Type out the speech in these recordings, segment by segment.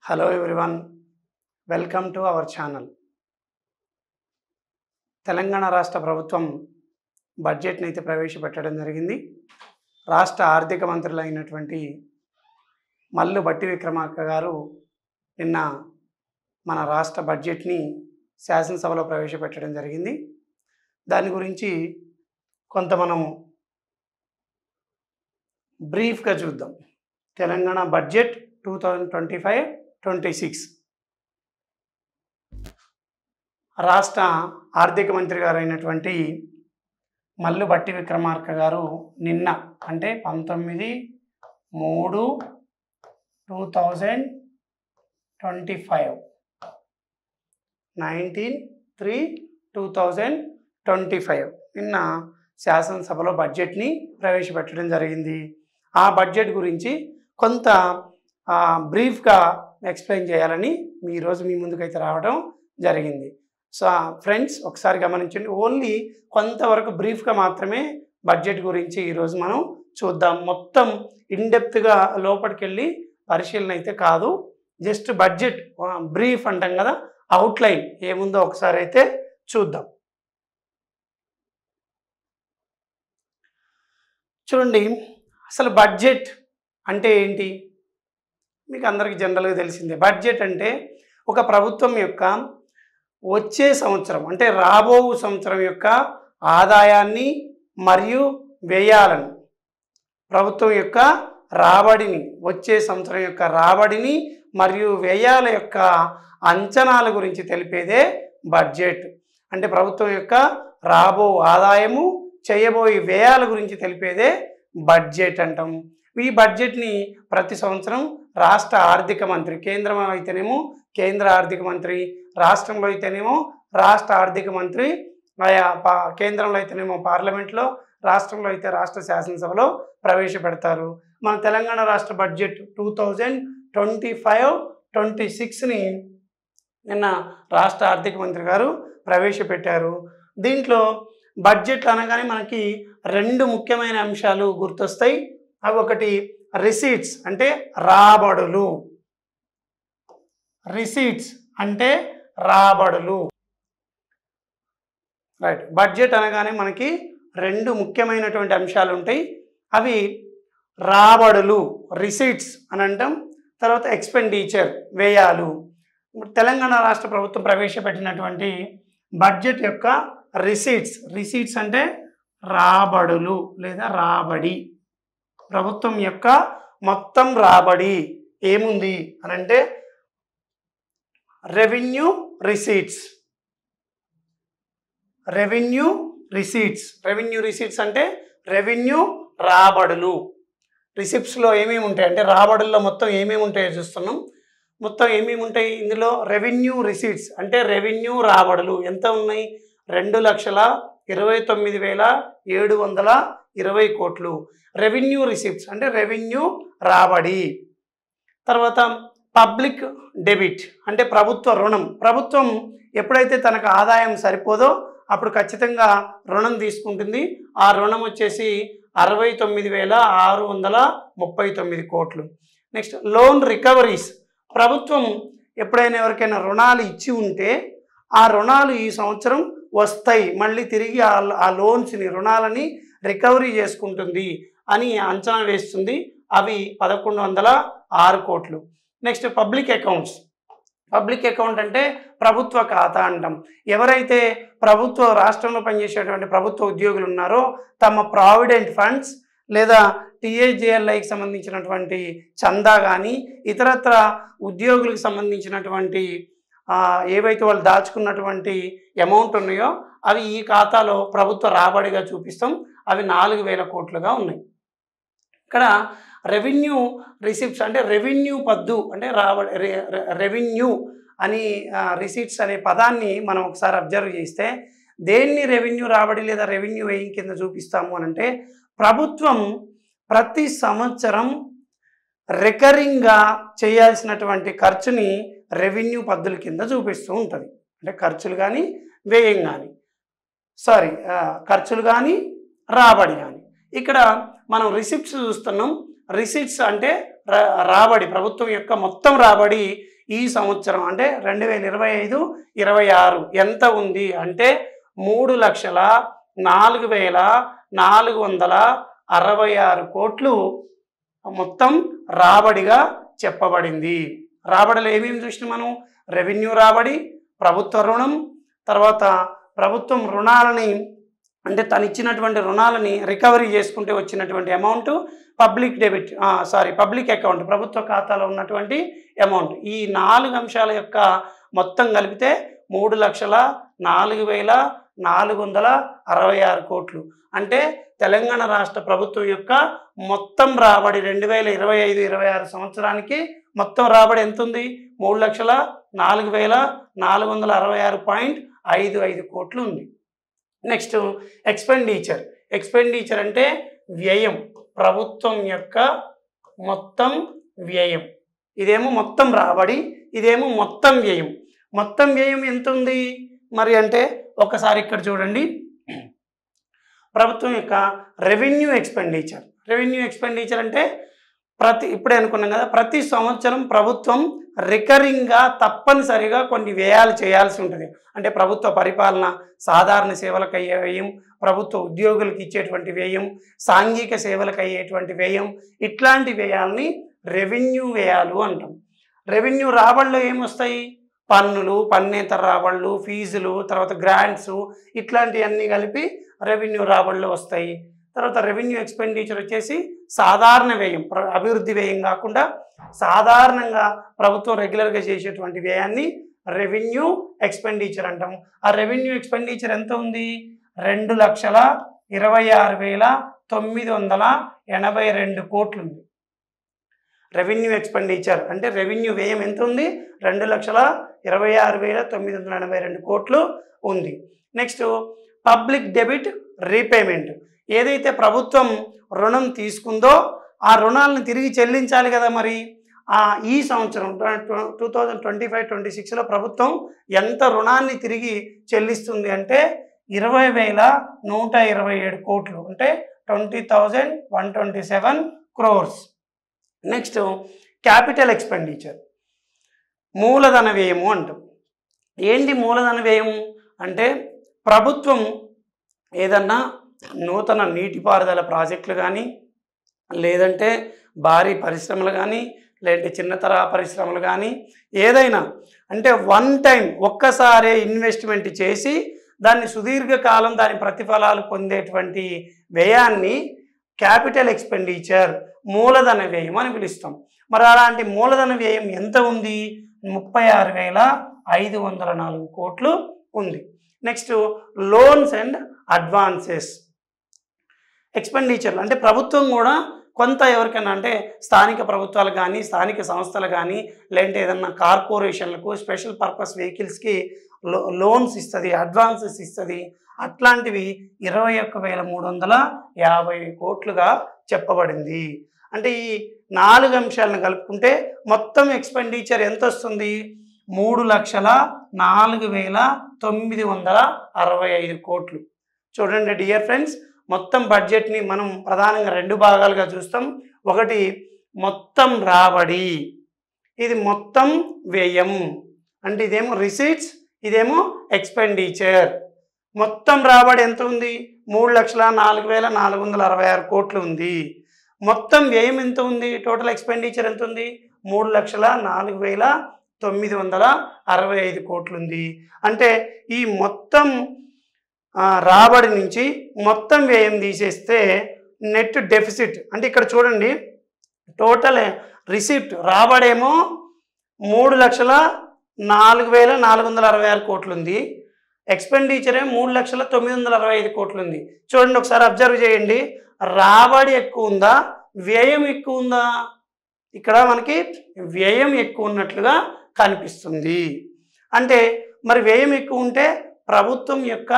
Hello everyone, welcome to our channel. Telangana రాష్ట్ర ప్రభుత్వం బడ్జెట్ని అయితే ప్రవేశపెట్టడం జరిగింది. రాష్ట్ర ఆర్థిక మంత్రులైనటువంటి మల్లు భట్టి విక్రమార్క గారు నిన్న మన రాష్ట్ర బడ్జెట్ని శాసనసభలో ప్రవేశపెట్టడం జరిగింది. దాని గురించి కొంత మనం బ్రీఫ్గా చూద్దాం. తెలంగాణ బడ్జెట్ 2025-26 రాష్ట్ర ఆర్థిక మంత్రి గారు అయినటువంటి మల్లు భట్టి విక్రమార్క గారు నిన్న అంటే 19/3/2025 నిన్న శాసనసభలో బడ్జెట్ని ప్రవేశపెట్టడం జరిగింది. ఆ బడ్జెట్ గురించి కొంత బ్రీఫ్గా ఎక్స్ప్లెయిన్ చేయాలని ఈరోజు మీ ముందుకైతే రావడం జరిగింది. సో ఫ్రెండ్స్ ఒకసారి గమనించండి, ఓన్లీ కొంతవరకు బ్రీఫ్గా మాత్రమే బడ్జెట్ గురించి ఈరోజు మనం చూద్దాం. మొత్తం ఇన్డెప్త్గా లోపలికి వెళ్ళి పరిశీలన అయితే కాదు, జస్ట్ బడ్జెట్ బ్రీఫ్ అంటాం కదా, అవుట్లైన్ ఏముందో ఒకసారి అయితే చూద్దాం. చూడండి, అసలు బడ్జెట్ అంటే ఏంటి మీకు అందరికీ జనరల్గా తెలిసిందే. బడ్జెట్ అంటే ఒక ప్రభుత్వం యొక్క వచ్చే సంవత్సరం అంటే రాబో సంవత్సరం యొక్క ఆదాయాన్ని మరియు వ్యయాలను, ప్రభుత్వం యొక్క రాబడిని, వచ్చే సంవత్సరం యొక్క రాబడిని మరియు వ్యయాల యొక్క అంచనాల గురించి తెలిపేదే బడ్జెట్. అంటే ప్రభుత్వం యొక్క రాబో ఆదాయము, చేయబోయే వ్యయాల గురించి తెలిపేదే బడ్జెట్ అంటాం. ఈ బడ్జెట్ని ప్రతి సంవత్సరం రాష్ట్ర ఆర్థిక మంత్రి, కేంద్రంలో అయితేనేమో కేంద్ర ఆర్థిక మంత్రి, రాష్ట్రంలో అయితేనేమో రాష్ట్ర ఆర్థిక మంత్రి, కేంద్రంలో అయితేనేమో పార్లమెంట్లో, రాష్ట్రంలో అయితే రాష్ట్ర శాసనసభలో ప్రవేశపెడతారు. మన తెలంగాణ రాష్ట్ర బడ్జెట్ 2025-26ని నిన్న రాష్ట్ర ఆర్థిక మంత్రి గారు ప్రవేశపెట్టారు. దీంట్లో బడ్జెట్లు అనగానే మనకి రెండు ముఖ్యమైన అంశాలు గుర్తొస్తాయి. అవి ఒకటి రిసీట్స్ అంటే రాబడులు, రిసీట్స్ అంటే రాబడులు, రైట్. బడ్జెట్ అనగానే మనకి రెండు ముఖ్యమైనటువంటి అంశాలు ఉంటాయి. అవి రాబడులు రిసీట్స్ అని అంటాం, తర్వాత ఎక్స్పెండిచర్ వ్యయాలు. తెలంగాణ రాష్ట్ర ప్రభుత్వం ప్రవేశపెట్టినటువంటి బడ్జెట్ యొక్క రిసీట్స్ అంటే రాబడులు లేదా రాబడి. ప్రభుత్వం యొక్క మొత్తం రాబడి ఏముంది అని అంటే రెవెన్యూ రిసీట్స్. రెవెన్యూ రిసీట్స్ అంటే రెవెన్యూ రాబడులు. రిసిప్ట్స్లో ఏమేమి ఉంటాయి అంటే రాబడుల్లో మొత్తం ఏమేమి ఉంటాయో చూస్తున్నాం. మొత్తం ఏమేమి ఉంటాయి ఇందులో? రెవెన్యూ రిసీట్స్ అంటే రెవెన్యూ రాబడులు ఎంత ఉన్నాయి? 2,29,720 కోట్లు. రెవెన్యూ రిసిప్ట్స్ అంటే రెవెన్యూ రాబడి. తర్వాత పబ్లిక్ డెబిట్ అంటే ప్రభుత్వ రుణం. ప్రభుత్వం ఎప్పుడైతే తనకు ఆదాయం సరిపోదో అప్పుడు ఖచ్చితంగా రుణం తీసుకుంటుంది. ఆ రుణం వచ్చేసి 69,639 కోట్లు. Next loan recoveries. ప్రభుత్వం ఎప్పుడైనా ఎవరికైనా రుణాలు ఇచ్చి ఉంటే ఆ రుణాలు ఈ సంవత్సరం వస్తాయి, మళ్ళీ తిరిగి ఆ లోన్స్ని రుణాలని రికవరీ చేసుకుంటుంది అని అంచనా వేస్తుంది. అవి 1,106 కోట్లు. Next public accounts. Public account అంటే ప్రభుత్వ ఖాతా అంటాం. ఎవరైతే ప్రభుత్వ రాష్ట్రంలో పనిచేసేటువంటి ప్రభుత్వ ఉద్యోగులు ఉన్నారో తమ ప్రావిడెంట్ ఫండ్స్ లేదా టీఏజేఎల్ఐకి సంబంధించినటువంటి చందా కానీ ఇతరత్ర ఉద్యోగులకు సంబంధించినటువంటి ఏవైతే వాళ్ళు దాచుకున్నటువంటి అమౌంట్ ఉన్నాయో అవి ఈ ఖాతాలో ప్రభుత్వ రాబడిగా చూపిస్తాం. అవి 4,000 కోట్లుగా ఉన్నాయి. ఇక్కడ రెవెన్యూ రిసిప్ట్స్ అంటే రెవెన్యూ పద్దు అంటే రాబడి, రెవెన్యూ అని రిసిప్ట్స్ అనే పదాన్ని మనం ఒకసారి అబ్జర్వ్ చేస్తే దేన్ని రెవెన్యూ రాబడి లేదా రెవెన్యూ వ్యయం కింద చూపిస్తాము అని అంటే ప్రభుత్వం ప్రతి సంవత్సరం రికరింగ్గా చేయాల్సినటువంటి ఖర్చుని రెవెన్యూ పద్దుల కింద చూపిస్తూ ఉంటుంది. అంటే ఖర్చులు కానీ వ్యయం కానీ ఖర్చులు కానీ రాబడి కానీ. ఇక్కడ మనం రిసిప్ట్స్ చూస్తున్నాం. రిసిప్ట్స్ అంటే రాబడి, ప్రభుత్వం యొక్క మొత్తం రాబడి ఈ సంవత్సరం అంటే 2025-26 ఎంత ఉంది అంటే 3,04,466 కోట్లు మొత్తం రాబడిగా చెప్పబడింది. రాబడిలో ఏమేమి చూసినాం మనం? రెవెన్యూ రాబడి, ప్రభుత్వ రుణం, తర్వాత ప్రభుత్వం రుణాలని అంటే తను ఇచ్చినటువంటి రుణాలని రికవరీ చేసుకుంటే వచ్చినటువంటి అమౌంట్, పబ్లిక్ అకౌంట్ ప్రభుత్వ ఖాతాలో ఉన్నటువంటి అమౌంట్. ఈ 4 అంశాల యొక్క మొత్తం కలిపితే 3,04,466 కోట్లు. అంటే తెలంగాణ రాష్ట్ర ప్రభుత్వం యొక్క మొత్తం రాబడి 2025-26 సంవత్సరానికి మొత్తం రాబడి ఎంత ఉంది? 3,04,466.55 కోట్లు ఉంది. నెక్స్ట్ ఎక్స్పెండిచర్ అంటే వ్యయం, ప్రభుత్వం యొక్క మొత్తం వ్యయం. ఇదేమో మొత్తం రాబడి, ఇదేమో మొత్తం వ్యయం. మొత్తం వ్యయం ఎంత ఉంది మరి అంటే ఒకసారి ఇక్కడ చూడండి. ప్రభుత్వం యొక్క రెవెన్యూ ఎక్స్పెండిచర్ అంటే ఇప్పుడే అనుకున్నాం కదా, ప్రతి సంవత్సరం ప్రభుత్వం రికరింగ్గా తప్పనిసరిగా కొన్ని వ్యయాలు చేయాల్సి ఉంటుంది. అంటే ప్రభుత్వ పరిపాలన, సాధారణ సేవలకు అయ్యే వ్యయం, ప్రభుత్వ ఉద్యోగులకు ఇచ్చేటువంటి వ్యయం, సాంఘిక సేవలకు అయ్యేటువంటి వ్యయం, ఇట్లాంటి వ్యయాల్ని రెవెన్యూ వ్యయాలు అంటాం. రెవెన్యూ రాబడిలో ఏమొస్తాయి? పన్నులు, పన్నేతర రాబడులు, ఫీజులు, తర్వాత గ్రాంట్స్, ఇట్లాంటివన్నీ కలిపి రెవెన్యూ రాబడిలో వస్తాయి. తర్వాత రెవెన్యూ ఎక్స్పెండిచర్ వచ్చేసి సాధారణ వ్యయం, అభివృద్ధి వ్యయం కాకుండా సాధారణంగా ప్రభుత్వం రెగ్యులర్గా చేసేటువంటి వ్యయాన్ని రెవెన్యూ ఎక్స్పెండిచర్ అంటాం. ఆ రెవెన్యూ ఎక్స్పెండిచర్ ఎంత ఉంది? 2,26,982 కోట్లు ఉంది. రెవెన్యూ ఎక్స్పెండిచర్ అంటే రెవెన్యూ వ్యయం ఎంత ఉంది? 2,26,982 కోట్లు ఉంది. Next public debit repayment. ఏదైతే ప్రభుత్వం రుణం తీసుకుందో ఆ రుణాలను తిరిగి చెల్లించాలి కదా. మరి ఈ సంవత్సరం 2025-26లో ప్రభుత్వం ఎంత రుణాన్ని తిరిగి చెల్లిస్తుంది అంటే 20,127 కోట్లు, అంటే 20,127 crores. నెక్స్ట్ క్యాపిటల్ ఎక్స్పెండిచర్, మూలధన వ్యయము అంటాం. ఏంటి మూలధన వ్యయము అంటే ప్రభుత్వం ఏదన్నా నూతన నీటిపారుదల ప్రాజెక్టులు కానీ, లేదంటే భారీ పరిశ్రమలు కానీ, లేదంటే చిన్న తరహా పరిశ్రమలు కానీ, ఏదైనా అంటే వన్ టైం ఒక్కసారే ఇన్వెస్ట్మెంట్ చేసి దాన్ని సుదీర్ఘకాలం దాని ప్రతిఫలాలు పొందేటువంటి వ్యయాన్ని క్యాపిటల్ ఎక్స్పెండిచర్, మూలధన వ్యయం అని పిలుస్తాం. మరి అలాంటి మూలధన వ్యయం ఎంత ఉంది? 36,504 కోట్లు ఉంది. నెక్స్ట్ లోన్స్ అండ్ అడ్వాన్సెస్ ఎక్స్పెండిచర్లు. అంటే ప్రభుత్వం కూడా కొంత ఎవరికైనా అంటే స్థానిక ప్రభుత్వాలు కానీ, స్థానిక సంస్థలు కానీ, లేదంటే ఏదన్నా కార్పొరేషన్లకు, స్పెషల్ పర్పస్ వెహికల్స్కి లోన్స్ ఇస్తుంది, అడ్వాన్సెస్ ఇస్తుంది. అట్లాంటివి 21,350 కోట్లుగా చెప్పబడింది. అంటే ఈ 4 అంశాలను కలుపుకుంటే మొత్తం ఎక్స్పెండిచర్ ఎంత వస్తుంది? 3,04,965 కోట్లు. చూడండి డియర్ ఫ్రెండ్స్, మొత్తం బడ్జెట్ని మనం ప్రధానంగా 2 భాగాలుగా చూస్తాం. ఒకటి మొత్తం రాబడి, ఇది మొత్తం వ్యయం. అంటే ఇదేమో రిసీట్స్, ఇదేమో ఎక్స్పెండిచర్. మొత్తం రాబడి ఎంత ఉంది? 3,04,466 కోట్లు ఉంది. మొత్తం వ్యయం ఎంత ఉంది? టోటల్ ఎక్స్పెండిచర్ ఎంత ఉంది? 3,04,965 కోట్లు ఉంది. అంటే ఈ మొత్తం రాబడి నుంచి మొత్తం వ్యయం తీసేస్తే నెట్ డెఫిసిట్ అంటే ఇక్కడ చూడండి, టోటల్ రిసిప్ట్ రాబడేమో 3,04,466 కోట్లు ఉంది. ఎక్స్పెండిచర్ ఏమో 3,09,65 కోట్లు ఉంది. చూడండి ఒకసారి అబ్జర్వ్ చేయండి, రాబడి ఎక్కువ ఉందా, వ్యయం ఎక్కువ ఉందా? ఇక్కడ మనకి వ్యయం ఎక్కువ ఉన్నట్లుగా కనిపిస్తుంది. అంటే మరి వ్యయం ఎక్కువ ఉంటే ప్రభుత్వం యొక్క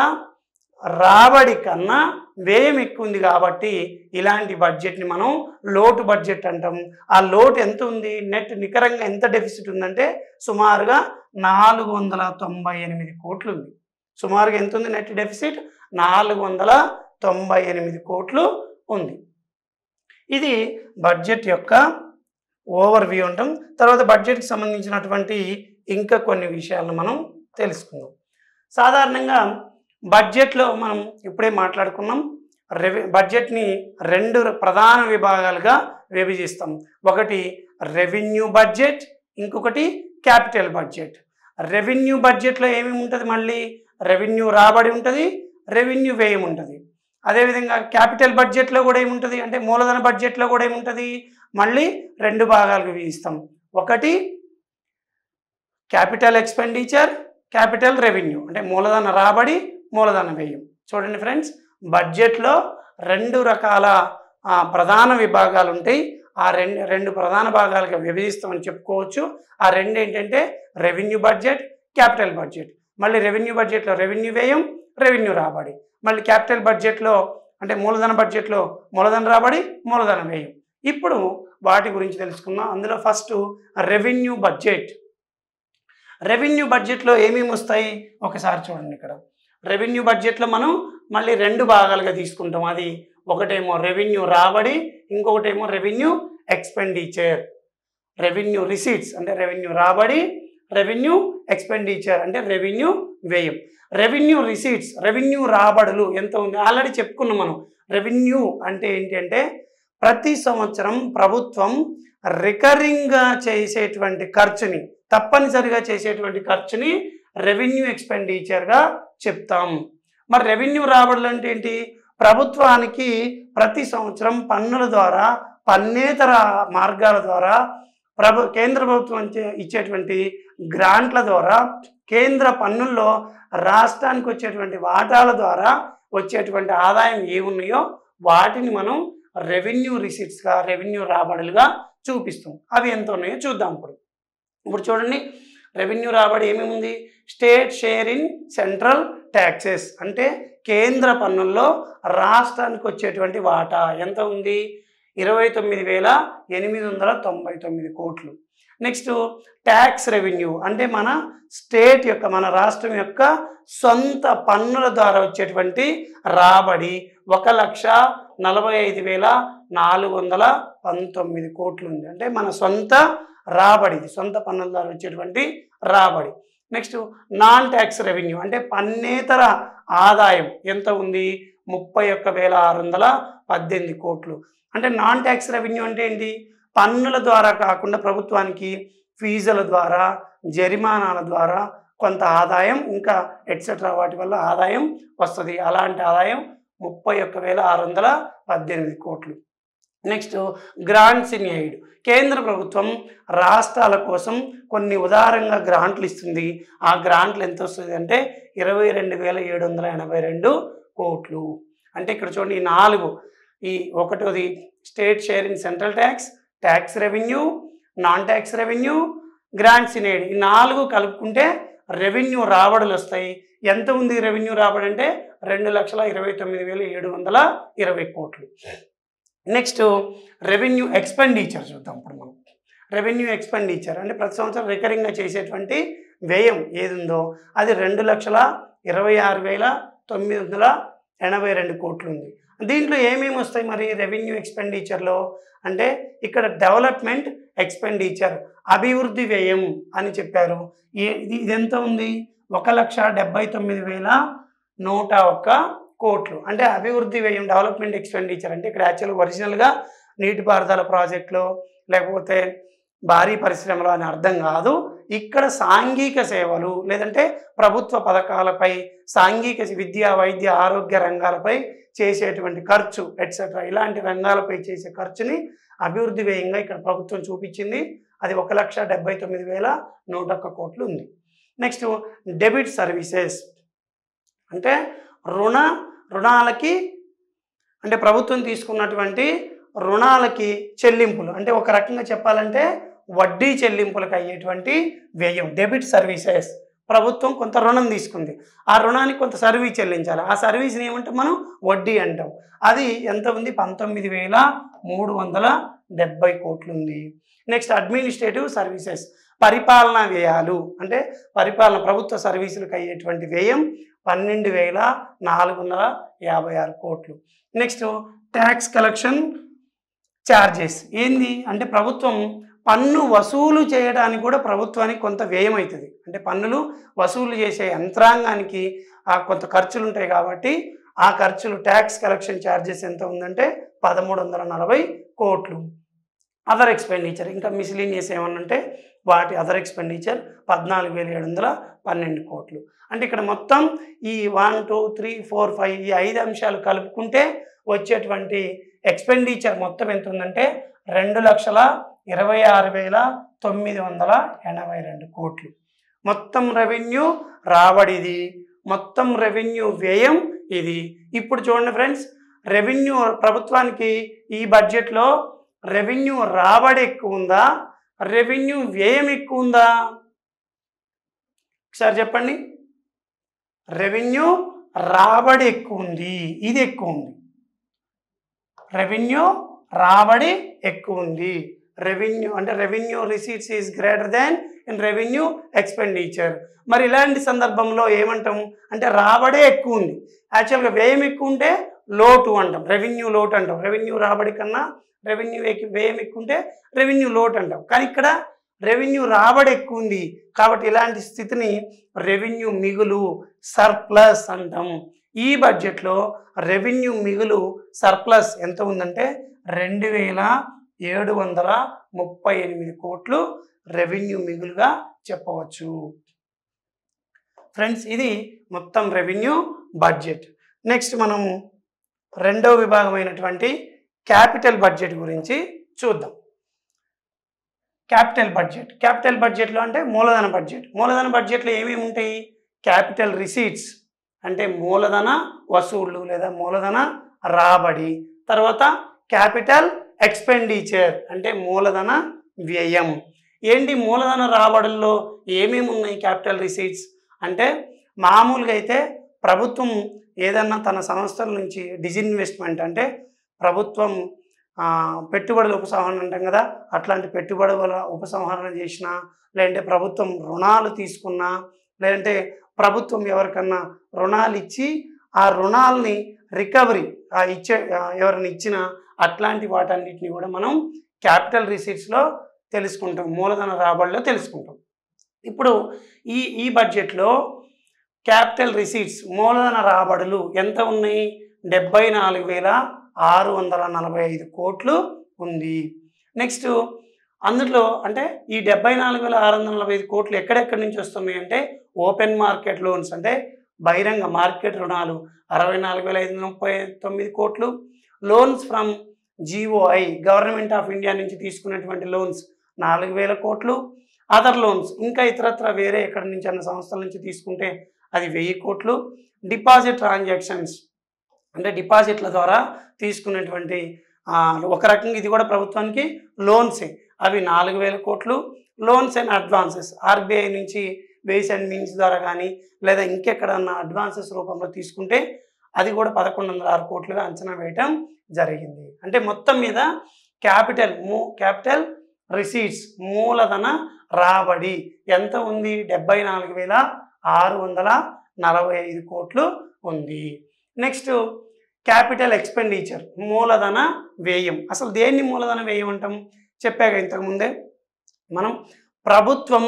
రాబడి కన్నా వ్యయం ఎక్కువ ఉంది కాబట్టి ఇలాంటి బడ్జెట్ని మనం లోటు బడ్జెట్ అంటాం. ఆ లోటు ఎంత ఉంది? నెట్ నికరంగా ఎంత డెఫిసిట్ ఉందంటే సుమారుగా 498 కోట్లు ఉంది. సుమారుగా ఎంత ఉంది నెట్ డెఫిసిట్? 498 కోట్లు ఉంది. ఇది బడ్జెట్ యొక్క ఓవర్ వ్యూ ఉంటాం. తర్వాత బడ్జెట్కి సంబంధించినటువంటి ఇంకా కొన్ని విషయాలను మనం తెలుసుకుందాం. సాధారణంగా బడ్జెట్లో మనం ఇప్పుడే మాట్లాడుకున్నాం. బడ్జెట్ని 2 ప్రధాన విభాగాలుగా విభజిస్తాం. ఒకటి రెవెన్యూ బడ్జెట్, ఇంకొకటి క్యాపిటల్ బడ్జెట్. రెవెన్యూ బడ్జెట్లో ఏమేమి ఉంటుంది? మళ్ళీ రెవెన్యూ రాబడి ఉంటుంది, రెవెన్యూ వ్యయం ఉంటుంది. అదేవిధంగా క్యాపిటల్ బడ్జెట్లో కూడా ఏముంటుంది అంటే మూలధన బడ్జెట్లో కూడా ఏముంటుంది? మళ్ళీ 2 భాగాలుగా విభజిస్తాం. ఒకటి క్యాపిటల్ ఎక్స్పెండిచర్, క్యాపిటల్ రెవెన్యూ, అంటే మూలధన రాబడి, మూలధన వ్యయం. చూడండి ఫ్రెండ్స్, బడ్జెట్లో 2 రకాల ప్రధాన విభాగాలు ఉంటాయి. ఆ రెండు ప్రధాన భాగాలుగా విభజిస్తామని చెప్పుకోవచ్చు. ఆ 2 ఏంటంటే రెవెన్యూ బడ్జెట్, క్యాపిటల్ బడ్జెట్. మళ్ళీ రెవెన్యూ బడ్జెట్లో రెవెన్యూ వ్యయం, రెవెన్యూ రాబడి. మళ్ళీ క్యాపిటల్ బడ్జెట్లో అంటే మూలధన బడ్జెట్లో మూలధన రాబడి, మూలధన వ్యయం. ఇప్పుడు వాటి గురించి తెలుసుకుందాం. అందులో ఫస్ట్ రెవెన్యూ బడ్జెట్. రెవెన్యూ బడ్జెట్లో ఏమేమి వస్తాయి ఒకసారి చూడండి. ఇక్కడ రెవెన్యూ బడ్జెట్లో మనం మళ్ళీ 2 భాగాలుగా తీసుకుంటాం. అది ఒకటేమో రెవెన్యూ రాబడి, ఇంకొకటేమో రెవెన్యూ ఎక్స్పెండిచర్. రెవెన్యూ రిసీట్స్ అంటే రెవెన్యూ రాబడి, రెవెన్యూ ఎక్స్పెండిచర్ అంటే రెవెన్యూ వ్యయం. రెవెన్యూ రిసీట్స్, రెవెన్యూ రాబడులు ఎంత ఉంది ఆల్రెడీ చెప్పుకున్నాం మనం. రెవెన్యూ అంటే ఏంటి అంటే ప్రతి సంవత్సరం ప్రభుత్వం రికరింగ్గా చేసేటువంటి ఖర్చుని, తప్పనిసరిగా చేసేటువంటి ఖర్చుని రెవెన్యూ ఎక్స్పెండిచర్గా చెప్తాం. మరి రెవెన్యూ రాబడులు అంటే ఏంటి? ప్రభుత్వానికి ప్రతి సంవత్సరం పన్నుల ద్వారా, పన్నేతర మార్గాల ద్వారా, కేంద్ర ప్రభుత్వం ఇచ్చేటువంటి గ్రాంట్ల ద్వారా, కేంద్ర పన్నుల్లో రాష్ట్రానికి వచ్చేటువంటి వాటాల ద్వారా వచ్చేటువంటి ఆదాయం ఏమున్నాయో వాటిని మనం రెవెన్యూ రిసీట్స్గా, రెవెన్యూ రాబడులుగా చూపిస్తాం. అవి ఎంత ఉన్నాయో చూద్దాం. ఇప్పుడు చూడండి, రెవెన్యూ రాబడి ఏమేమి ఉంది? State share in central taxes అంటే కేంద్ర పన్నుల్లో రాష్ట్రానికి వచ్చేటువంటి వాటా ఎంత ఉంది? 29,899 కోట్లు. నెక్స్ట్ ట్యాక్స్ రెవెన్యూ అంటే మన స్టేట్ యొక్క, మన రాష్ట్రం యొక్క సొంత పన్నుల ద్వారా వచ్చేటువంటి రాబడి 1,45,419 కోట్లు ఉంది. అంటే మన సొంత రాబడి, సొంత పన్నుల ద్వారా వచ్చేటువంటి రాబడి. నెక్స్ట్ నాన్ ట్యాక్స్ రెవెన్యూ అంటే పన్నేతర ఆదాయం ఎంత ఉంది? 31,618 కోట్లు. అంటే నాన్ ట్యాక్స్ రెవెన్యూ అంటే ఏంటి? పన్నుల ద్వారా కాకుండా ప్రభుత్వానికి ఫీజుల ద్వారా, జరిమానాల ద్వారా కొంత ఆదాయం, ఇంకా ఎట్సెట్రా వాటి వల్ల ఆదాయం వస్తుంది. అలాంటి ఆదాయం 31,618 కోట్లు. Next grants in aid. కేంద్ర ప్రభుత్వం రాష్ట్రాల కోసం కొన్ని ఉదారంగా గ్రాంట్లు ఇస్తుంది. ఆ గ్రాంట్లు ఎంత వస్తుంది అంటే 22,782 కోట్లు. అంటే ఇక్కడ చూడండి, ఈ 4, ఈ ఒకటోది state share in central tax, tax revenue, non tax revenue, grants in aid, ఈ 4 కలుపుకుంటే రెవెన్యూ రాబడులు వస్తాయి. ఎంత ఉంది రెవెన్యూ రాబడి అంటే 2,29,720 కోట్లు. నెక్స్ట్ రెవెన్యూ ఎక్స్పెండిచర్ చూద్దాం. ఇప్పుడు మనం రెవెన్యూ ఎక్స్పెండిచర్ అంటే ప్రతి సంవత్సరం రికరింగ్గా చేసేటువంటి వ్యయం ఏది ఉందో అది 2,26,982 కోట్లు ఉంది. దీంట్లో ఏమేమి వస్తాయి మరి రెవెన్యూ ఎక్స్పెండిచర్లో అంటే ఇక్కడ డెవలప్మెంట్ ఎక్స్పెండిచర్, అభివృద్ధి వ్యయం అని చెప్పారు. ఇది ఎంత ఉంది? 1,79,101 కోట్లు. అంటే అభివృద్ధి వ్యయం, డెవలప్మెంట్ ఎక్స్పెండిచర్ అంటే ఇక్కడ యాక్చువల్గా ఒరిజినల్గా నీటిపారుదల ప్రాజెక్టులో లేకపోతే భారీ పరిశ్రమలు అని అర్థం కాదు. ఇక్కడ సాంఘిక సేవలు లేదంటే ప్రభుత్వ పథకాలపై, సాంఘిక విద్య, వైద్య, ఆరోగ్య రంగాలపై చేసేటువంటి ఖర్చు ఎట్సెట్రా ఇలాంటి రంగాలపై చేసే ఖర్చుని అభివృద్ధి వ్యయంగా ఇక్కడ ప్రభుత్వం చూపించింది. అది 1,79,101 కోట్లు ఉంది. నెక్స్ట్ డెబిట్ సర్వీసెస్ అంటే రుణాలకి అంటే ప్రభుత్వం తీసుకున్నటువంటి రుణాలకి చెల్లింపులు, అంటే ఒక రకంగా చెప్పాలంటే వడ్డీ చెల్లింపులకు అయ్యేటువంటి వ్యయం. డెబిట్ సర్వీసెస్ ప్రభుత్వం కొంత రుణం తీసుకుంది, ఆ రుణానికి కొంత సర్వీస్ చెల్లించాలి. ఆ సర్వీస్ని ఏమంటాం మనం? వడ్డీ అంటాం. అది ఎంత ఉంది? 19,370 కోట్లు ఉంది. నెక్స్ట్ అడ్మినిస్ట్రేటివ్ సర్వీసెస్, పరిపాలనా వ్యయాలు అంటే ప్రభుత్వ సర్వీసులకు అయ్యేటువంటి వ్యయం 12,456 కోట్లు. నెక్స్ట్ ట్యాక్స్ కలెక్షన్ ఛార్జెస్ ఏంది అంటే ప్రభుత్వం పన్ను వసూలు చేయడానికి కూడా ప్రభుత్వానికి కొంత వ్యయం అవుతుంది. అంటే పన్నులు వసూలు చేసే యంత్రాంగానికి కొంత ఖర్చులు ఉంటాయి కాబట్టి ఆ ఖర్చులు ట్యాక్స్ కలెక్షన్ ఛార్జెస్ ఎంత ఉందంటే 1340 కోట్లు. అదర్ ఎక్స్పెండిచర్ ఇంకా మిస్లీనియస్ ఏమన్నంటే వాటి అదర్ ఎక్స్పెండిచర్ 14,712 కోట్లు. అంటే ఇక్కడ మొత్తం ఈ 1 2 3 4 5 ఈ 5 అంశాలు కలుపుకుంటే వచ్చేటువంటి ఎక్స్పెండిచర్ మొత్తం ఎంత ఉందంటే 2,26,982 కోట్లు. మొత్తం రెవెన్యూ రాబడిది, మొత్తం రెవెన్యూ వ్యయం ఇది. ఇప్పుడు చూడండి ఫ్రెండ్స్, రెవెన్యూ ప్రభుత్వానికి ఈ బడ్జెట్లో రెవెన్యూ రాబడి ఎక్కువ ఉందా, రెవెన్యూ వ్యయం ఎక్కువ ఉందా? ఒకసారి చెప్పండి. రెవెన్యూ రాబడి ఎక్కువ ఉంది, ఇది ఎక్కువ ఉంది. రెవెన్యూ రాబడి ఎక్కువ ఉంది. రెవెన్యూ అంటే revenue receipts is greater than in revenue expenditure. మరి ఇలాంటి సందర్భంలో ఏమంటాం అంటే రాబడే ఎక్కువ ఉంది. యాక్చువల్గా వ్యయం ఎక్కువ ఉంటే లోటు అంటాం, రెవెన్యూ లోటు అంటాం. రెవెన్యూ రాబడి కన్నా రెవెన్యూ వ్యయం ఎక్కువ ఉంటే రెవెన్యూ లోటు అంటాం. కానీ ఇక్కడ రెవెన్యూ రాబడి ఎక్కువ ఉంది కాబట్టి ఇలాంటి స్థితిని రెవెన్యూ మిగులు సర్ప్లస్ అంటాం. ఈ బడ్జెట్లో రెవెన్యూ మిగులు సర్ప్లస్ ఎంత ఉందంటే 2,738 కోట్లు రెవెన్యూ మిగులుగా చెప్పవచ్చు. ఫ్రెండ్స్, ఇది మొత్తం రెవెన్యూ బడ్జెట్. నెక్స్ట్ మనం రెండవ విభాగమైనటువంటి క్యాపిటల్ బడ్జెట్ గురించి చూద్దాం. క్యాపిటల్ బడ్జెట్లో అంటే మూలధన బడ్జెట్. మూలధన బడ్జెట్లో ఏమేమి ఉంటాయి? క్యాపిటల్ రిసీట్స్ అంటే మూలధన వసూళ్లు లేదా మూలధన రాబడి. తర్వాత క్యాపిటల్ ఎక్స్పెండిచర్ అంటే మూలధన వ్యయం. ఏంటి మూలధన రాబడుల్లో ఏమేమి ఉన్నాయి? క్యాపిటల్ రిసీట్స్ అంటే మామూలుగా అయితే ప్రభుత్వం ఏదన్నా తన సంస్థల నుంచి డిజిన్వెస్ట్మెంట్ అంటే ప్రభుత్వం పెట్టుబడుల ఉపసంహరణ అంటాం కదా, అట్లాంటి పెట్టుబడుల ఉపసంహరణ చేసినా, లేదంటే ప్రభుత్వం రుణాలు తీసుకున్నా, లేదంటే ప్రభుత్వం ఎవరికన్నా రుణాలు ఇచ్చి ఆ రుణాలని రికవరీ ఎవరిని ఇచ్చినా అట్లాంటి వాటన్నిటిని కూడా మనం క్యాపిటల్ రిసీట్స్లో తెలుసుకుంటాం, మూలధన రాబడిలో తెలుసుకుంటాం. ఇప్పుడు ఈ బడ్జెట్లో క్యాపిటల్ రిసీట్స్ మూలధన రాబడులు ఎంత ఉన్నాయి? 74,645 కోట్లు ఉంది. నెక్స్ట్ అందులో అంటే ఈ 74,645 కోట్లు ఎక్కడెక్కడి నుంచి వస్తున్నాయి అంటే ఓపెన్ మార్కెట్ లోన్స్ అంటే బహిరంగ మార్కెట్ రుణాలు 64,539 కోట్లు, loans from GOI government of India నుంచి తీసుకున్నటువంటి లోన్స్ 4,000 కోట్లు, అదర్ లోన్స్ ఇంకా ఇతరత్ర వేరే ఎక్కడి నుంచి అన్న సంస్థల నుంచి తీసుకుంటే అది 1,000 కోట్లు, డిపాజిట్ ట్రాన్సాక్షన్స్ అంటే డిపాజిట్ల ద్వారా తీసుకున్నటువంటి ఒక రకంగా ఇది కూడా ప్రభుత్వానికి లోన్సే, అవి 4,000 కోట్లు, లోన్స్ అండ్ అడ్వాన్సెస్ RBI నుంచి వేస్ అండ్ మీన్స్ ద్వారా కానీ లేదా ఇంకెక్కడన్నా అడ్వాన్సెస్ రూపంలో తీసుకుంటే అది కూడా 1,106 కోట్లుగా అంచనా వేయటం జరిగింది. అంటే మొత్తం మీద క్యాపిటల్ రిసీట్స్ మూలధన రాబడి ఎంత ఉంది? 74,645 కోట్లు ఉంది. నెక్స్ట్ క్యాపిటల్ ఎక్స్పెండిచర్ మూలధన వ్యయం. అసలు దేన్ని మూలధన వ్యయం అంటాం? చెప్పాక ఇంతకుముందే మనం ప్రభుత్వం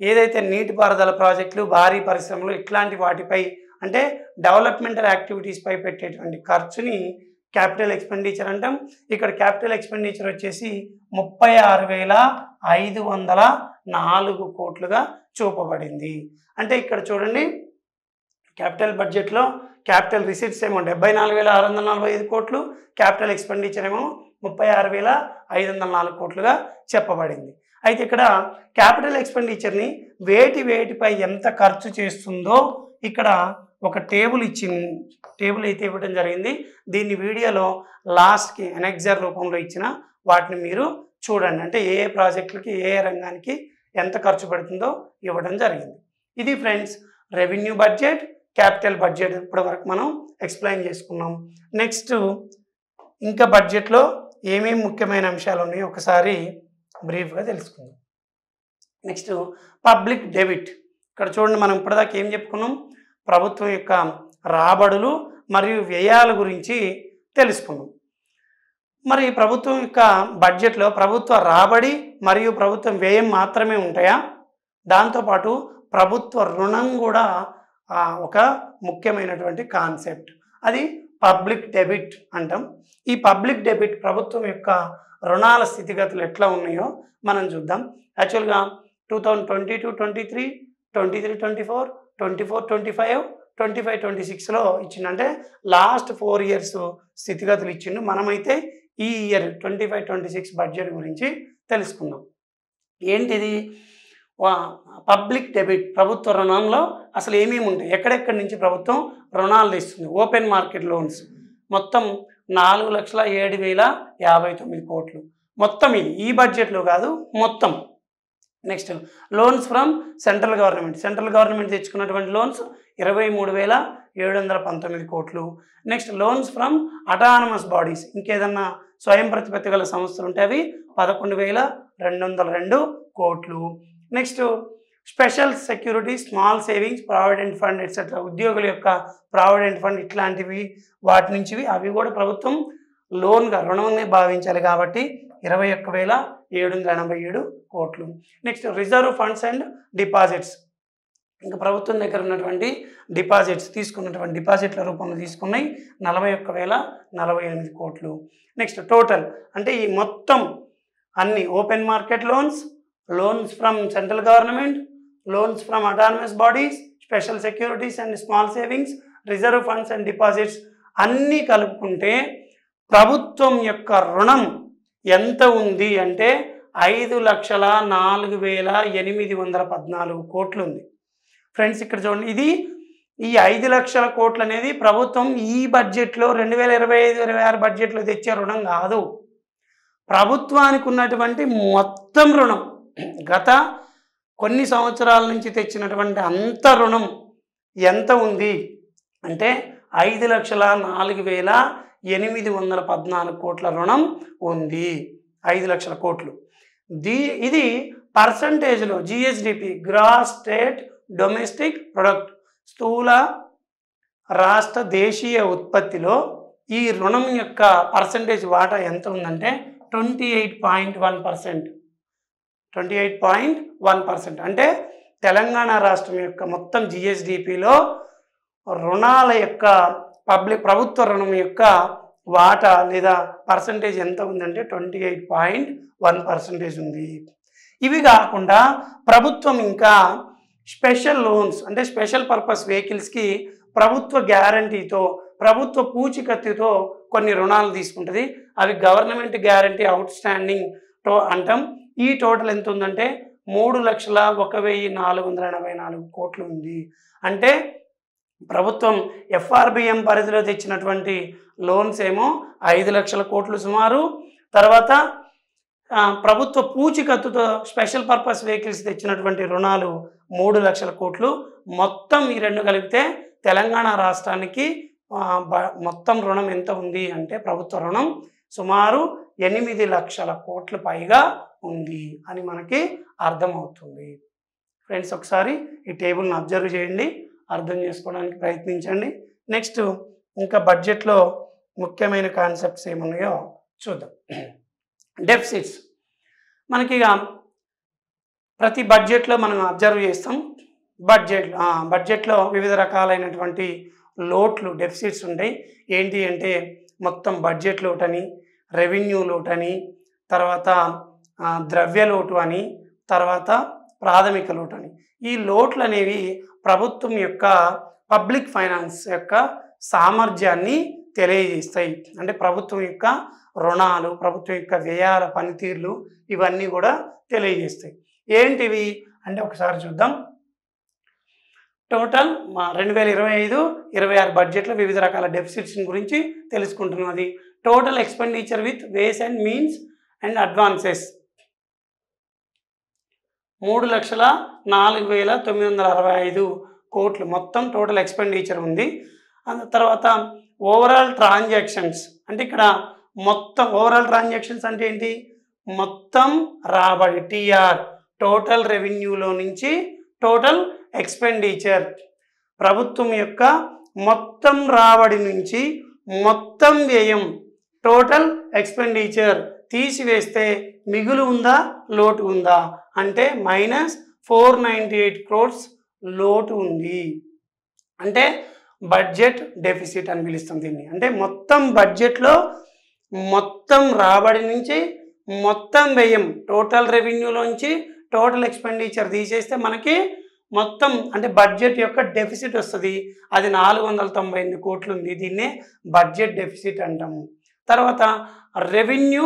ఏదైతే నీటిపారుదల ప్రాజెక్టులు, భారీ పరిశ్రమలు ఇట్లాంటి వాటిపై అంటే డెవలప్మెంటల్ యాక్టివిటీస్ పై పెట్టేటువంటి ఖర్చుని క్యాపిటల్ ఎక్స్పెండిచర్ అంటాం. ఇక్కడ క్యాపిటల్ ఎక్స్పెండిచర్ వచ్చేసి 36,504 కోట్లుగా చూపబడింది. అంటే ఇక్కడ చూడండి, క్యాపిటల్ బడ్జెట్లో క్యాపిటల్ రిసీట్స్ ఏమో 74,645 కోట్లు, క్యాపిటల్ ఎక్స్పెండిచర్ ఏమో 36,504 కోట్లుగా చెప్పబడింది. అయితే ఇక్కడ క్యాపిటల్ ఎక్స్పెండిచర్ని వేటిపై ఎంత ఖర్చు చేస్తుందో ఇక్కడ ఒక టేబుల్ అయితే ఇవ్వడం జరిగింది. దీన్ని వీడియోలో లాస్ట్కి ఎనెక్సర్ రూపంలో ఇచ్చిన వాటిని మీరు చూడండి. అంటే ఏ ప్రాజెక్టులకి ఏ రంగానికి ఎంత ఖర్చు పెడుతుందో ఇవ్వడం జరిగింది. ఇది friends revenue budget, capital budget ఇప్పటి వరకు మనం ఎక్స్ప్లెయిన్ చేసుకున్నాం. నెక్స్ట్ ఇంకా బడ్జెట్లో ఏమేమి ముఖ్యమైన అంశాలు ఉన్నాయో ఒకసారి బ్రీఫ్గా తెలుసుకుందాం. Next public debit. ఇక్కడ చూడండి, మనం ఇప్పటిదాకా ఏం చెప్పుకున్నాం? ప్రభుత్వం యొక్క రాబడులు మరియు వ్యయాల గురించి తెలుసుకున్నాం. మరి ప్రభుత్వం యొక్క బడ్జెట్లో ప్రభుత్వ రాబడి మరియు ప్రభుత్వ వ్యయం మాత్రమే ఉంటాయా? దాంతోపాటు ప్రభుత్వ రుణం కూడా ఒక ముఖ్యమైనటువంటి కాన్సెప్ట్. అది పబ్లిక్ డెబిట్ అంటాం. ఈ పబ్లిక్ డెబిట్ ప్రభుత్వం యొక్క రుణాల స్థితిగతులు ఎట్లా ఉన్నాయో మనం చూద్దాం. యాక్చువల్గా 2022-23, 23-24, 24-25, 25-26లో ఇచ్చిందంటే లాస్ట్ 4 years స్థితిగతులు ఇచ్చిండు. మనమైతే ఈ ఇయర్ 25-26 బడ్జెట్ గురించి తెలుసుకుందాం. ఏంటిది? పబ్లిక్ డెబిట్ ప్రభుత్వ రుణంలో అసలు ఏమేమి ఉంటాయి, ఎక్కడెక్కడి నుంచి ప్రభుత్వం రుణాలు తెస్తుంది. ఓపెన్ మార్కెట్ లోన్స్ మొత్తం 4,07,059 కోట్లు మొత్తం. ఇది ఈ బడ్జెట్లో కాదు, మొత్తం. Next loans from central government తెచ్చుకున్నటువంటి లోన్స్ 23,719 కోట్లు. Next loans from autonomous bodies, ఇంకేదన్నా స్వయం ప్రతిపత్తి గల సంస్థలు ఉంటే అవి 11,202 కోట్లు. Next special security, small savings, provident fund etcetera, ఉద్యోగుల యొక్క ప్రావిడెంట్ ఫండ్ ఇట్లాంటివి వాటి నుంచి అవి కూడా ప్రభుత్వం లోన్గా రుణంగా భావించాలి కాబట్టి 21,787 కోట్లు. Next reserve funds and deposits, ఇంకా ప్రభుత్వం దగ్గర ఉన్నటువంటి డిపాజిట్స్ తీసుకున్నటువంటి డిపాజిట్ల రూపంలో తీసుకున్నాయి 41,048 కోట్లు. నెక్స్ట్ టోటల్ అంటే ఈ మొత్తం అన్ని open market loans, loans from central government, loans from autonomous bodies, special securities and small savings, reserve funds and deposits అన్నీ కలుపుకుంటే ప్రభుత్వం యొక్క రుణం ఎంత ఉంది అంటే 5,04,814 కోట్లు ఉంది. ఫ్రెండ్స్ ఇక్కడ చూడండి, ఇది ఈ 5 లక్షల కోట్లు అనేది ప్రభుత్వం ఈ బడ్జెట్లో 2025-26 బడ్జెట్లో తెచ్చే రుణం కాదు. ప్రభుత్వానికి ఉన్నటువంటి మొత్తం రుణం గత కొన్ని సంవత్సరాల నుంచి తెచ్చినటువంటి అంత రుణం ఎంత ఉంది అంటే 5,04,814 కోట్ల రుణం ఉంది. 5 లక్షల కోట్లు. ఇది పర్సంటేజ్లో GSDP, gross state domestic product, స్థూల రాష్ట్ర దేశీయ ఉత్పత్తిలో ఈ రుణం యొక్క పర్సంటేజ్ వాటా ఎంత ఉందంటే 28.1%. 28.1% అంటే తెలంగాణ రాష్ట్రం యొక్క మొత్తం జిఎస్డిపిలో రుణాల యొక్క ప్రభుత్వ రుణం యొక్క వాటా లేదా పర్సంటేజ్ ఎంత ఉందంటే 28.1% ఉంది. ఇవి కాకుండా ప్రభుత్వం ఇంకా స్పెషల్ లోన్స్ అంటే స్పెషల్ పర్పస్ వెహికల్స్కి ప్రభుత్వ గ్యారంటీతో, ప్రభుత్వ పూచికత్తుతో కొన్ని రుణాలు తీసుకుంటుంది. అవి గవర్నమెంట్ గ్యారంటీ అవుట్ స్టాండింగ్ అంటాం. ఈ టోటల్ ఎంత ఉందంటే 3,01,484 కోట్లు ఉంది. అంటే ప్రభుత్వం ఎఫ్ఆర్బిఎం పరిధిలో తెచ్చినటువంటి లోన్స్ ఏమో 5 లక్షల కోట్లు సుమారు. తర్వాత ప్రభుత్వ పూచికత్తుతో స్పెషల్ పర్పస్ వెహికల్స్ తెచ్చినటువంటి రుణాలు 3 లక్షల కోట్లు. మొత్తం ఈ రెండు కలిపితే తెలంగాణ రాష్ట్రానికి మొత్తం రుణం ఎంత ఉంది అంటే ప్రభుత్వ రుణం సుమారు 8 లక్షల కోట్ల పైగా ఉంది అని మనకి అర్థమవుతుంది. ఫ్రెండ్స్ ఒకసారి ఈ టేబుల్ని అబ్జర్వ్ చేయండి, అర్థం చేసుకోవడానికి ప్రయత్నించండి. నెక్స్ట్ ఇంకా బడ్జెట్లో ముఖ్యమైన కాన్సెప్ట్స్ ఏమున్నాయో చూద్దాం. డెఫిసిట్స్ మనకి ఇక ప్రతి బడ్జెట్లో మనం అబ్జర్వ్ చేస్తాం. బడ్జెట్లో వివిధ రకాలైనటువంటి లోట్లు, డెఫిసిట్స్ ఉంటాయి. ఏంటి అంటే మొత్తం బడ్జెట్ లోటు అని, రెవెన్యూ లోటు అని, తర్వాత ద్రవ్య లోటు అని, తర్వాత ప్రాథమిక లోటు అని. ఈ లోట్లు అనేవి ప్రభుత్వం యొక్క పబ్లిక్ ఫైనాన్స్ యొక్క సామర్థ్యాన్ని తెలియజేస్తాయి. అంటే ప్రభుత్వం యొక్క రుణాలు, ప్రభుత్వం యొక్క వ్యయాల పనితీరులు ఇవన్నీ కూడా తెలియజేస్తాయి. ఏంటివి అంటే ఒకసారి చూద్దాం. టోటల్ 2025-26 బడ్జెట్లో వివిధ రకాల డెఫిసిట్స్ గురించి తెలుసుకుంటున్నాం. అది total expenditure with ways and means and advances 3,04,965 కోట్లు మొత్తం టోటల్ ఎక్స్పెండిచర్ ఉంది. తర్వాత ఓవరాల్ ట్రాన్సాక్షన్స్ అంటే ఇక్కడ మొత్తం ఓవరాల్ ట్రాన్సాక్షన్స్ అంటే ఏంటి, మొత్తం రాబడి టీఆర్, టోటల్ రెవెన్యూలో నుంచి టోటల్ ఎక్స్పెండిచర్, ప్రభుత్వం యొక్క మొత్తం రాబడి నుంచి మొత్తం వ్యయం టోటల్ ఎక్స్పెండిచర్ తీసివేస్తే మిగులు ఉందా లోటు ఉందా అంటే -498 crores లోటు ఉంది. అంటే బడ్జెట్ డెఫిసిట్ అని పిలుస్తాం దీన్ని. అంటే మొత్తం బడ్జెట్లో మొత్తం రాబడి నుంచి మొత్తం వ్యయం టోటల్ రెవెన్యూలోంచి టోటల్ ఎక్స్పెండిచర్ తీసేస్తే మనకి మొత్తం అంటే బడ్జెట్ యొక్క డెఫిసిట్ వస్తుంది. అది 498 కోట్లు ఉంది. దీన్నే బడ్జెట్ డెఫిసిట్ అంటాము. తర్వాత రెవెన్యూ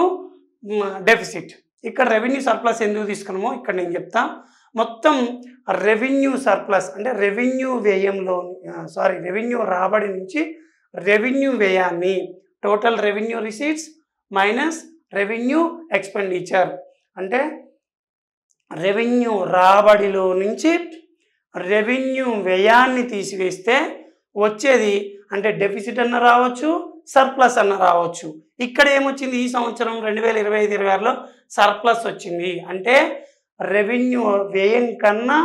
డెఫిసిట్. ఇక్కడ రెవెన్యూ సర్ప్లస్ ఎందుకు తీసుకున్నామో ఇక్కడ నేను చెప్తా. మొత్తం రెవెన్యూ సర్ప్లస్ అంటే రెవెన్యూ వ్యయంలో రెవెన్యూ రాబడి నుంచి రెవెన్యూ వ్యయాన్ని total revenue receipts minus revenue expenditure అంటే రెవెన్యూ రాబడిలో నుంచి రెవెన్యూ వ్యయాన్ని తీసివేస్తే వచ్చేది అంటే డెఫిసిట్ అన్న రావచ్చు, సర్ప్లస్ అన్న రావచ్చు. ఇక్కడ ఏమొచ్చింది ఈ సంవత్సరం 2025-26లో సర్ప్లస్ వచ్చింది. అంటే రెవెన్యూ వ్యయం కన్నా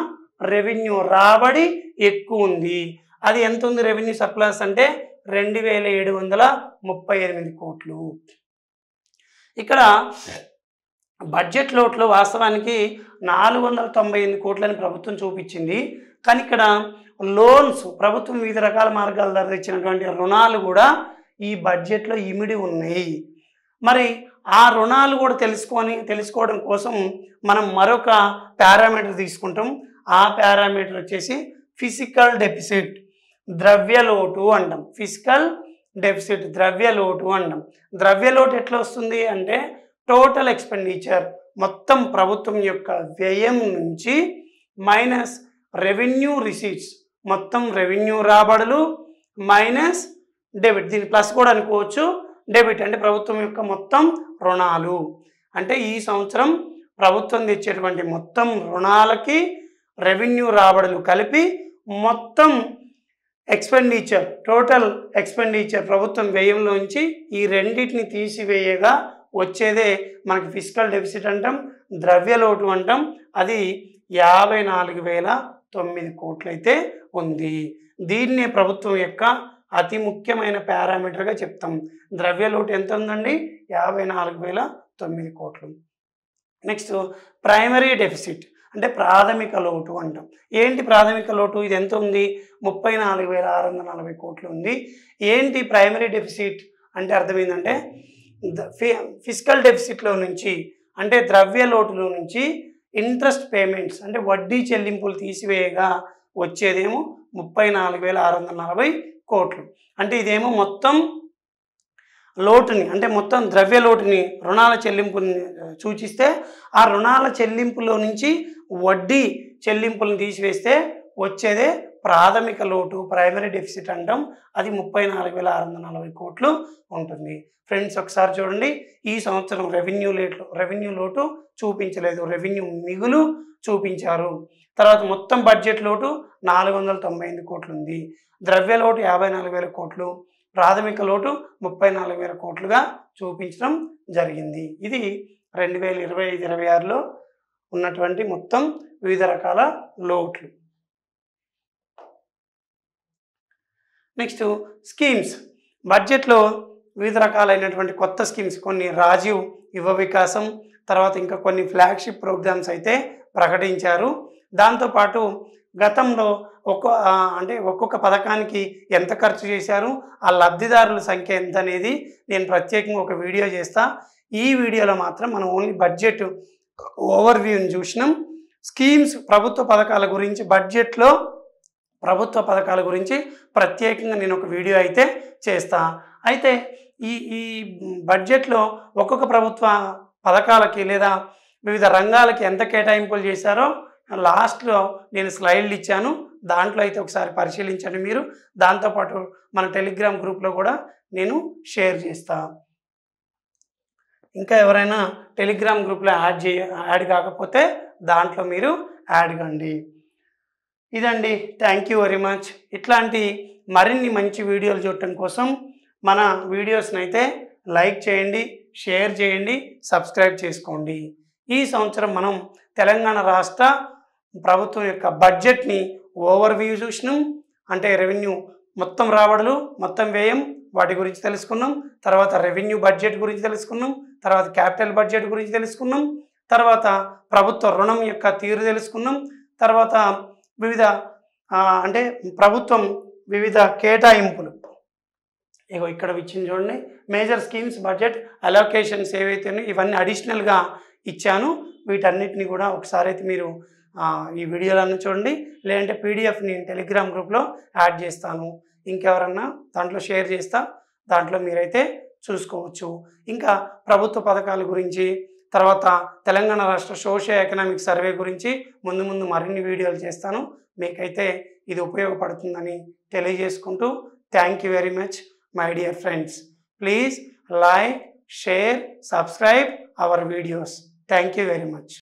రెవెన్యూ రాబడి ఎక్కువ ఉంది. అది ఎంత ఉంది రెవెన్యూ సర్ప్లస్ అంటే 2738 కోట్లు. ఇక్కడ బడ్జెట్ లోట్లో వాస్తవానికి 498 కోట్లని ప్రభుత్వం చూపించింది. కానీ ఇక్కడ లోన్స్ ప్రభుత్వం వివిధ రకాల మార్గాల ద్వారా ఇచ్చినటువంటి రుణాలు కూడా ఈ బడ్జెట్లో ఇమిడి ఉన్నాయి. మరి ఆ రుణాలు కూడా తెలుసుకోవడం కోసం మనం మరొక పారామీటర్ తీసుకుంటాం. ఆ పారామీటర్ వచ్చేసి ఫిజికల్ డెఫిసిట్ ద్రవ్యలోటు అంటాం. ఫిజికల్ డెఫిసిట్ ద్రవ్యలోటు అంటాం. ద్రవ్యలోటు ఎట్లా వస్తుంది అంటే టోటల్ ఎక్స్పెండిచర్ మొత్తం ప్రభుత్వం యొక్క వ్యయం నుంచి మైనస్ రెవెన్యూ రిసీట్స్ మొత్తం రెవెన్యూ రాబడులు మైనస్ డెబిట్. దీన్ని ప్లస్ కూడా అనుకోవచ్చు. డెబిట్ అంటే ప్రభుత్వం యొక్క మొత్తం రుణాలు. అంటే ఈ సంవత్సరం ప్రభుత్వం తెచ్చేటువంటి మొత్తం రుణాలకి రెవెన్యూ రాబడులు కలిపి మొత్తం ఎక్స్పెండిచర్ టోటల్ ఎక్స్పెండిచర్ ప్రభుత్వం వ్యయంలోంచి ఈ రెండింటిని తీసివేయగా వచ్చేదే మనకి ఫిజికల్ డెఫిసిట్ అంటాం, ద్రవ్యలోటు అంటాం. అది 54,009 కోట్లు అయితే ఉంది. దీన్నే ప్రభుత్వం యొక్క అతి ముఖ్యమైన పారామీటర్గా చెప్తాం. ద్రవ్యలోటు ఎంత ఉందండి? 54,009 కోట్లు. నెక్స్ట్ ప్రైమరీ డెఫిసిట్ అంటే ప్రాథమిక లోటు అంటాం. ఏంటి ప్రాథమిక లోటు? ఇది ఎంత ఉంది? 34,640 కోట్లు ఉంది. ఏంటి ప్రైమరీ డెఫిసిట్ అంటే అర్థమైందంటే ఫిజికల్ డెఫిసిట్లో నుంచి అంటే ద్రవ్యలోటులో నుంచి ఇంట్రెస్ట్ పేమెంట్స్ అంటే వడ్డీ చెల్లింపులు తీసివేయగా వచ్చేదేమో 34,640 కోట్లు. అంటే ఇదేమో మొత్తం లోటుని అంటే మొత్తం ద్రవ్యలోటుని రుణాల చెల్లింపుని సూచిస్తే ఆ రుణాల చెల్లింపులో నుంచి వడ్డీ చెల్లింపులను తీసివేస్తే వచ్చేదే ప్రాథమిక లోటు ప్రైమరీ డెఫిసిట్ అంటాం. అది 34,640 కోట్లు ఉంటుంది. ఫ్రెండ్స్ ఒకసారి చూడండి, ఈ సంవత్సరం రెవెన్యూ లోటు చూపించలేదు, రెవెన్యూ మిగులు చూపించారు. తర్వాత మొత్తం బడ్జెట్ లోటు 498 కోట్లు ఉంది. ద్రవ్య లోటు 54,000 కోట్లు, ప్రాథమిక లోటు 34,000 కోట్లుగా చూపించడం జరిగింది. ఇది 2025-26లో ఉన్నటువంటి మొత్తం వివిధ రకాల లోట్లు. Next schemes. బడ్జెట్లో వివిధ రకాలైనటువంటి కొత్త స్కీమ్స్, కొన్ని రాజీవ్ యువ వికాసం, తర్వాత ఇంకా కొన్ని ఫ్లాగ్షిప్ ప్రోగ్రామ్స్ అయితే ప్రకటించారు. దాంతోపాటు గతంలో ఒక్కొక్క పథకానికి ఎంత ఖర్చు చేశారు, ఆ లబ్ధిదారుల సంఖ్య ఎంత అనేది నేను ప్రత్యేకంగా ఒక వీడియో చేస్తా. ఈ వీడియోలో మాత్రం మనం ఓన్లీ బడ్జెట్ ఓవర్వ్యూని చూసినాం. స్కీమ్స్ ప్రభుత్వ పథకాల గురించి, బడ్జెట్లో ప్రభుత్వ పథకాల గురించి ప్రత్యేకంగా నేను ఒక వీడియో అయితే చేస్తా. అయితే ఈ బడ్జెట్లో ఒక్కొక్క ప్రభుత్వ పథకాలకి లేదా వివిధ రంగాలకి ఎంత కేటాయింపులు చేశారో లాస్ట్లో నేను స్లైడ్లు ఇచ్చాను. దాంట్లో అయితే ఒకసారి పరిశీలించండి మీరు. దాంతోపాటు మన టెలిగ్రామ్ గ్రూప్లో కూడా నేను షేర్ చేస్తా. ఇంకా ఎవరైనా టెలిగ్రామ్ గ్రూప్లో యాడ్ కాకపోతే దాంట్లో మీరు యాడ్ కండి. ఇదండి, థ్యాంక్ యూ వెరీ మచ్. ఇట్లాంటి మరిన్ని మంచి వీడియోలు చూడటం కోసం మన వీడియోస్ని అయితే లైక్ చేయండి, షేర్ చేయండి, సబ్స్క్రైబ్ చేసుకోండి. ఈ సంవత్సరం మనం తెలంగాణ రాష్ట్ర ప్రభుత్వం యొక్క బడ్జెట్ని ఓవర్వ్యూ చూసినాం. అంటే రెవెన్యూ మొత్తం రాబడులు, మొత్తం వ్యయం, వాటి గురించి తెలుసుకున్నాం. తర్వాత రెవెన్యూ బడ్జెట్ గురించి తెలుసుకున్నాం. తర్వాత క్యాపిటల్ బడ్జెట్ గురించి తెలుసుకున్నాం. తర్వాత ప్రభుత్వ రుణం యొక్క తీరు తెలుసుకున్నాం. తర్వాత వివిధ అంటే ప్రభుత్వం వివిధ కేటాయింపులు ఇగో ఇక్కడ ఇచ్చింది చూడండి. మేజర్ స్కీమ్స్ బడ్జెట్ అలోకేషన్స్ ఏవైతే ఉన్నాయో ఇవన్నీ అడిషనల్గా ఇచ్చాను. వీటన్నిటిని కూడా ఒకసారి అయితే మీరు ఈ వీడియోలను చూడండి. లేదంటే పీడిఎఫ్ని టెలిగ్రామ్ గ్రూప్లో యాడ్ చేస్తాను. ఇంకెవరన్నా దాంట్లో షేర్ చేస్తా, దాంట్లో మీరైతే చూసుకోవచ్చు. ఇంకా ప్రభుత్వ పథకాల గురించి, తర్వాత తెలంగాణ రాష్ట్ర సోషియో ఎకనామిక్ సర్వే గురించి ముందు ముందు మరిన్ని వీడియోలు చేస్తాను. మీకైతే ఇది ఉపయోగపడుతుందని తెలియజేసుకుంటూ thank you very much my dear friends. Please like, share, subscribe our videos. Thank you very much.